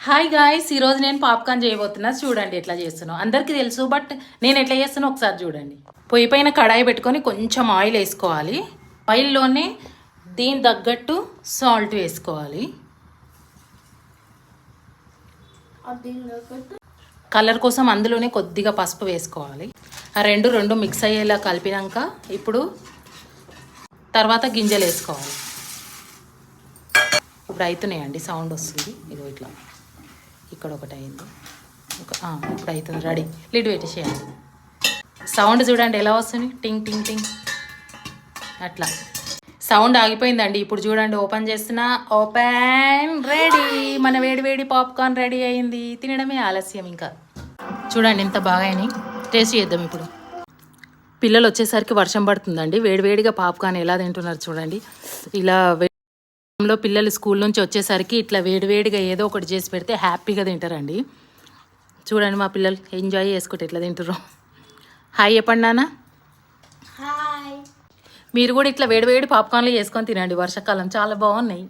Hi guys, ఈరోజు నేను popcorn చేయబోతున్నా. చూడండి ఎట్లా చేస్తున్నాను. అందరికీ తెలుసు, బట్ నేను ఎట్లా చేస్తున్నా ఒకసారి చూడండి. పొయ్యి పైన కడాయి పెట్టుకొని కొంచెం ఆయిల్ వేసుకోవాలి. ఆయిల్లోనే దీని తగ్గట్టు సాల్ట్ వేసుకోవాలి. కలర్ కోసం అందులోనే కొద్దిగా పసుపు వేసుకోవాలి. ఆ రెండు మిక్స్ అయ్యేలా కలిపినాక ఇప్పుడు తర్వాత గింజలు వేసుకోవాలి. ఇప్పుడు అవుతున్నాయండి, సౌండ్ వస్తుంది. ఇదో ఇట్లా ఇక్కడ ఒకటి అయింది, ఇప్పుడు అవుతుంది. రెడీ, లిడ్ పెట్టేసేయండి. సౌండ్ చూడండి ఎలా వస్తుంది, టింగ్ టింగ్ టింగ్ అట్లా. సౌండ్ ఆగిపోయిందండి. ఇప్పుడు చూడండి, ఓపెన్ చేస్తున్నా. Open, ready. మన వేడి పాప్కార్న్ రెడీ అయింది. తినడమే ఆలస్యం. ఇంకా చూడండి ఎంత బాగా అయినాయి. టేస్ట్ చేద్దాం ఇప్పుడు. పిల్లలు వచ్చేసరికి వర్షం పడుతుందండి. వేడివేడిగా పాప్కార్న్ ఎలా తింటున్నారు చూడండి. ఇలా లో పిల్లలు స్కూల్ నుంచి వచ్చేసరికి ఇట్లా వేడివేడిగా ఏదో ఒకటి చేసి పెడితే హ్యాపీగా తింటారండి. చూడండి మా పిల్లలు ఎంజాయ్ చేసుకుంటే ఎట్లా తింటారు. హాయ్ చెప్పండి నాన్న. మీరు కూడా ఇట్లా వేడివేడి పాప్కార్న్లు చేసుకొని తినండి. వర్షాకాలం చాలా బాగున్నాయి.